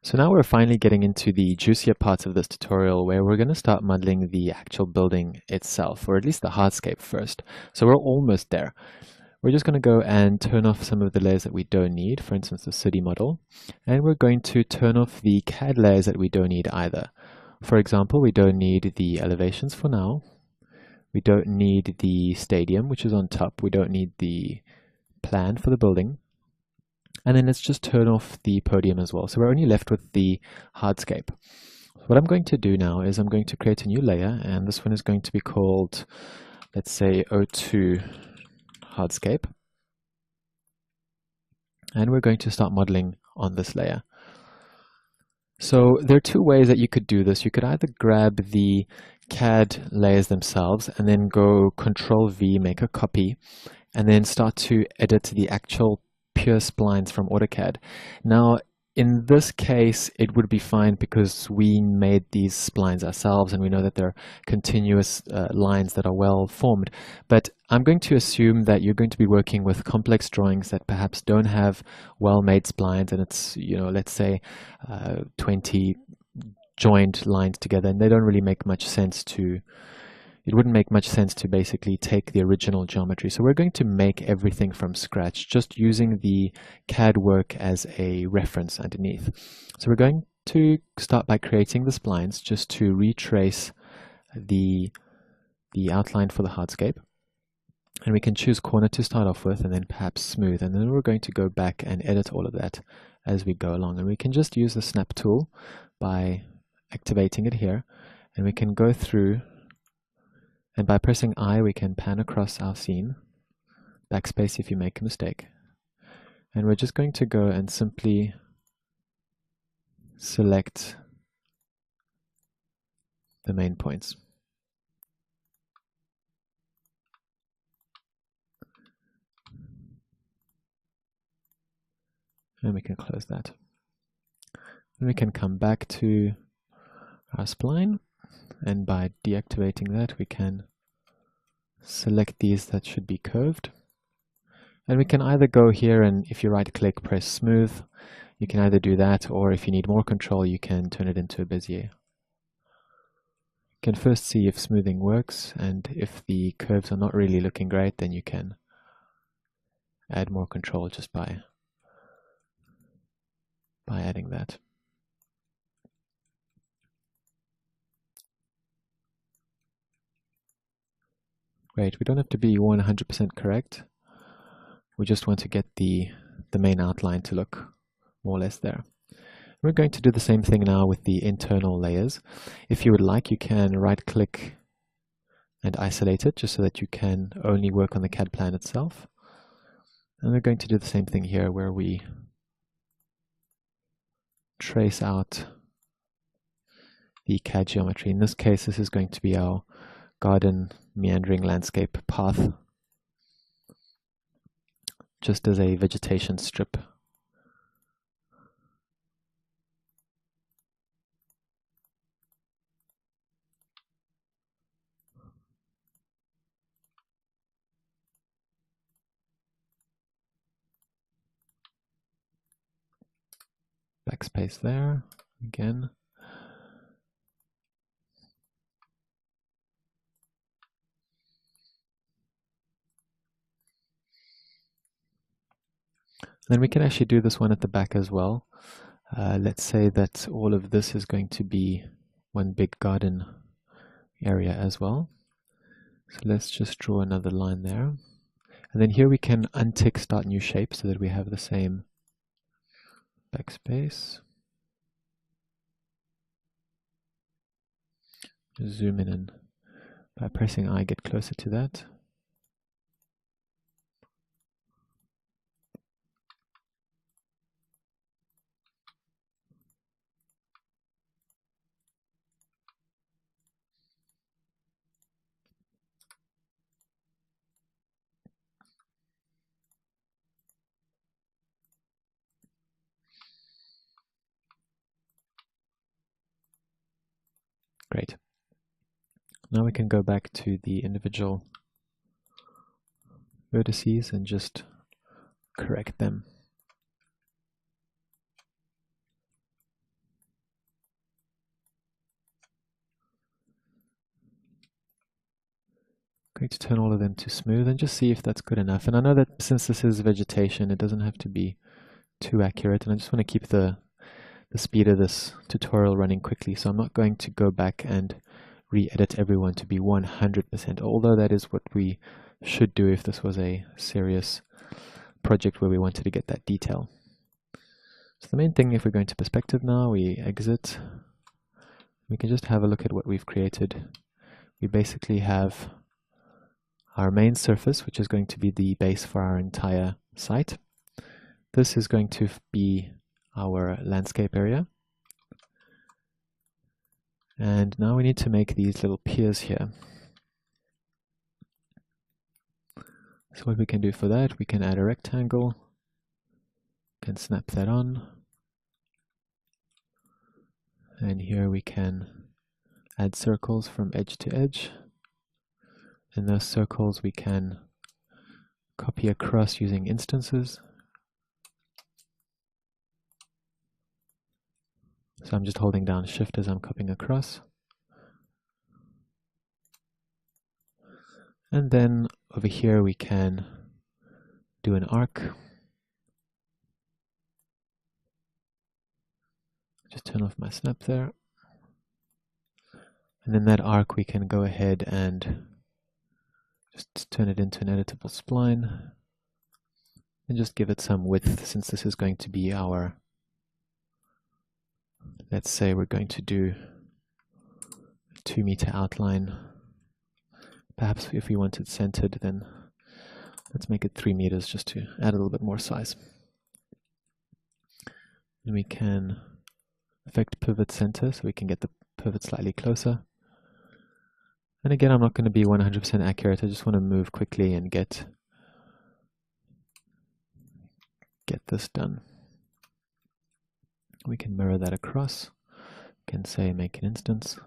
So now we're finally getting into the juicier parts of this tutorial where we're going to start modeling the actual building itself, or at least the hardscape first. So we're almost there. We're just going to go and turn off some of the layers that we don't need, for instance the city model, and we're going to turn off the CAD layers that we don't need either. For example, we don't need the elevations for now. We don't need the stadium, which is on top. We don't need the plan for the building. And then let's just turn off the podium as well. So we're only left with the hardscape. What I'm going to do now is I'm going to create a new layer, and this one is going to be called, let's say, O2 hardscape. And we're going to start modeling on this layer. So there are two ways that you could do this. You could either grab the CAD layers themselves and then go Control V, make a copy, and then start to edit the actual pure splines from AutoCAD. Now, in this case, it would be fine because we made these splines ourselves and we know that they're continuous lines that are well formed. But I'm going to assume that you're going to be working with complex drawings that perhaps don't have well-made splines, and it's, let's say 20 joined lines together, and they don't really make much sense to it wouldn't make much sense to basically take the original geometry. So we're going to make everything from scratch, just using the CAD work as a reference underneath. So we're going to start by creating the splines just to retrace the outline for the hardscape. And we can choose corner to start off with, and then perhaps smooth. And then we're going to go back and edit all of that as we go along. And we can just use the snap tool by activating it here. And we can go through, and by pressing I, we can pan across our scene, backspace if you make a mistake. And we're just going to go and simply select the main points. And we can close that. And we can come back to our spline, and by deactivating that, we can select these that should be curved. And we can either go here and if you right click, press smooth. You can either do that, or if you need more control, you can turn it into a Bezier. You can first see if smoothing works, and if the curves are not really looking great, then you can add more control just by adding that. Great, we don't have to be 100% correct. We just want to get the main outline to look more or less there. We're going to do the same thing now with the internal layers. If you would like, you can right click and isolate it just so that you can only work on the CAD plan itself. And we're going to do the same thing here where we trace out the CAD geometry. In this case, this is going to be our garden meandering landscape path, just as a vegetation strip. Backspace there again. Then we can actually do this one at the back as well. Let's say that all of this is going to be one big garden area as well. So let's just draw another line there. And then here we can untick start new shape so that we have the same backspace. Just zoom in and by pressing I get closer to that. Great. Now we can go back to the individual vertices and just correct them. going to turn all of them to smooth and just see if that's good enough. And I know that since this is vegetation, it doesn't have to be too accurate, and I just want to keep the speed of this tutorial running quickly, so I'm not going to go back and re-edit everyone to be 100%, although that is what we should do if this was a serious project where we wanted to get that detail. So the main thing, if we're going to perspective now, we exit. We can just have a look at what we've created. We basically have our main surface, which is going to be the base for our entire site. This is going to be our landscape area. And now we need to make these little piers here. So what we can do for that, we can add a rectangle, can snap that on, and here we can add circles from edge to edge. And those circles we can copy across using instances. So I'm just holding down Shift as I'm copying across. And then over here we can do an arc. Just turn off my snap there. And then that arc we can go ahead and just turn it into an editable spline. And just give it some width, since this is going to be our, let's say we're going to do a 2 meter outline. Perhaps if we want it centered, then let's make it 3 meters just to add a little bit more size. And we can affect pivot center, so we can get the pivot slightly closer. And again, I'm not going to be 100% accurate. I just want to move quickly and get this done. We can mirror that across. We can say make an instance.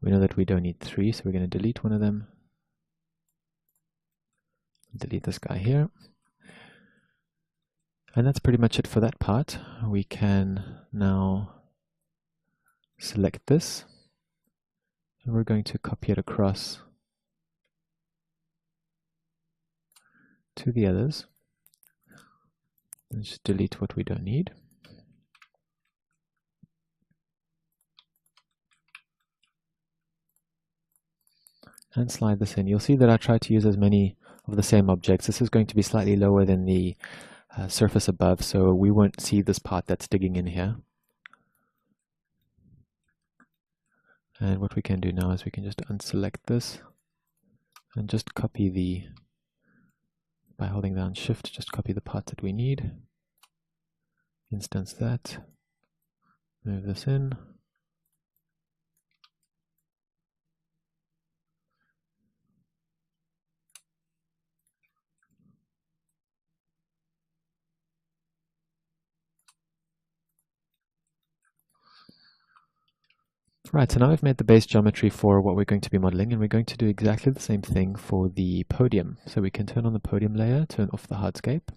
We know that we don't need 3, so we're going to delete one of them. Delete this guy here. And that's pretty much it for that part. We can now select this, and we're going to copy it across to the others. And just delete what we don't need. And slide this in. You'll see that I try to use as many of the same objects. This is going to be slightly lower than the surface above, so we won't see this part that's digging in here. And what we can do now is we can just unselect this and just copy the, by holding down Shift, just copy the part that we need. Instance that, move this in. Right, so now we've made the base geometry for what we're going to be modeling, and we're going to do exactly the same thing for the podium. So we can turn on the podium layer, turn off the hardscape,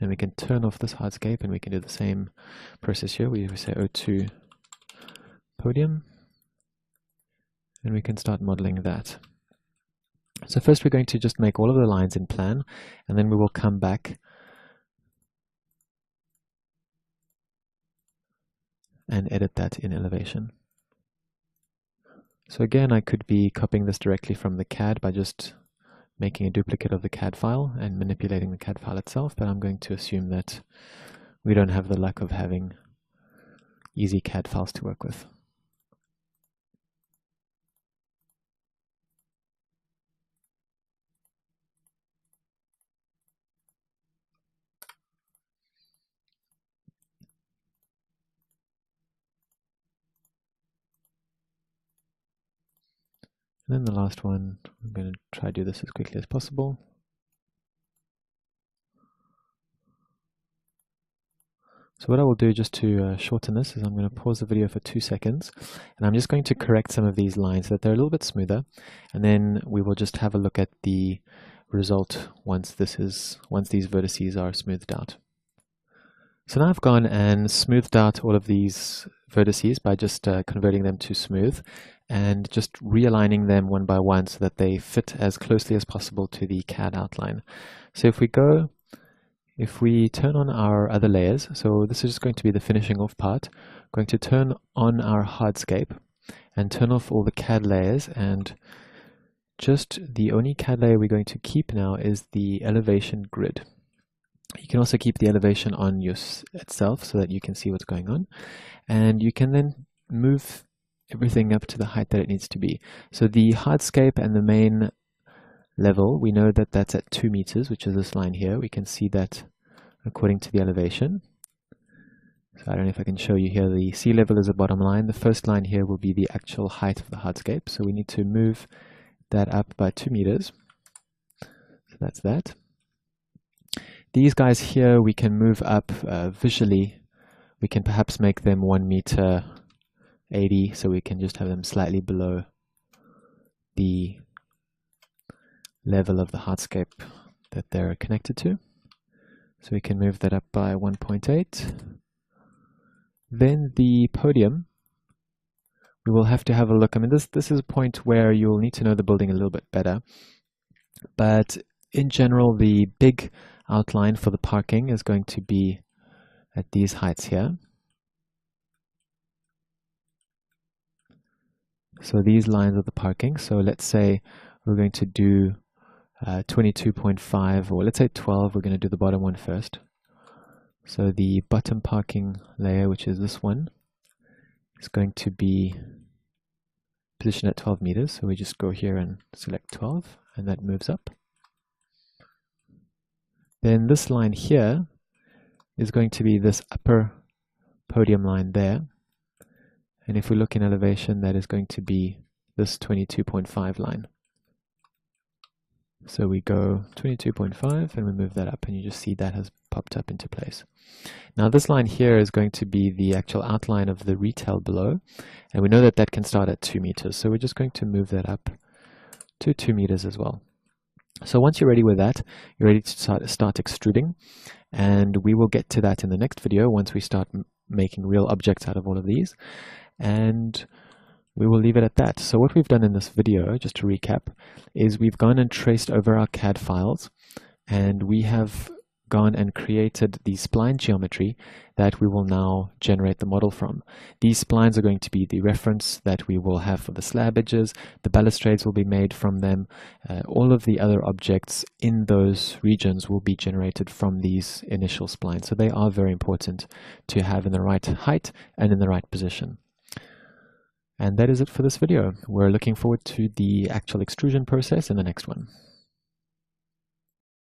and we can turn off this hardscape, and we can do the same process here. We say O2 podium, and we can start modeling that. So first we're going to just make all of the lines in plan, and then we will come back and edit that in elevation. So again, I could be copying this directly from the CAD by just making a duplicate of the CAD file and manipulating the CAD file itself, but I'm going to assume that we don't have the luck of having easy CAD files to work with. And then the last one, I'm going to try to do this as quickly as possible. So what I will do just to shorten this is I'm going to pause the video for 2 seconds, and I'm just going to correct some of these lines so that they're a little bit smoother, and then we will just have a look at the result once these vertices are smoothed out. So now I've gone and smoothed out all of these vertices by just converting them to smooth and just realigning them one by one so that they fit as closely as possible to the CAD outline. So if we turn on our other layers, so this is just going to be the finishing off part, going to turn on our hardscape and turn off all the CAD layers, and just the only CAD layer we're going to keep now is the elevation grid. You can also keep the elevation on itself so that you can see what's going on, and you can then move everything up to the height that it needs to be. So the hardscape and the main level, we know that that's at 2 meters, which is this line here. We can see that according to the elevation. So I don't know if I can show you here. The sea level is the bottom line. The first line here will be the actual height of the hardscape. So we need to move that up by 2 meters. So that's that. These guys here we can move up visually. We can perhaps make them 1 meter 80, so we can just have them slightly below the level of the hardscape that they're connected to. So we can move that up by 1.8. Then the podium, we will have to have a look. I mean, this is a point where you'll need to know the building a little bit better. But in general, the big outline for the parking is going to be at these heights here. So these lines are the parking. So let's say we're going to do 22.5, or let's say 12. We're going to do the bottom one first. So the bottom parking layer, which is this one, is going to be positioned at 12 meters. So we just go here and select 12, and that moves up. Then this line here is going to be this upper podium line there. And if we look in elevation, that is going to be this 22.5 line. So we go 22.5 and we move that up, and you just see that has popped up into place. Now this line here is going to be the actual outline of the retail below, and we know that that can start at 2 meters. So we're just going to move that up to 2 meters as well. So once you're ready with that, you're ready to start extruding, and we will get to that in the next video once we start making real objects out of all of these, and we will leave it at that. So what we've done in this video, just to recap, is we've gone and traced over our CAD files, and we have gone and created the spline geometry that we will now generate the model from. These splines are going to be the reference that we will have for the slab edges. The balustrades will be made from them. All of the other objects in those regions will be generated from these initial splines. So they are very important to have in the right height and in the right position. And that is it for this video. We're looking forward to the actual extrusion process in the next one.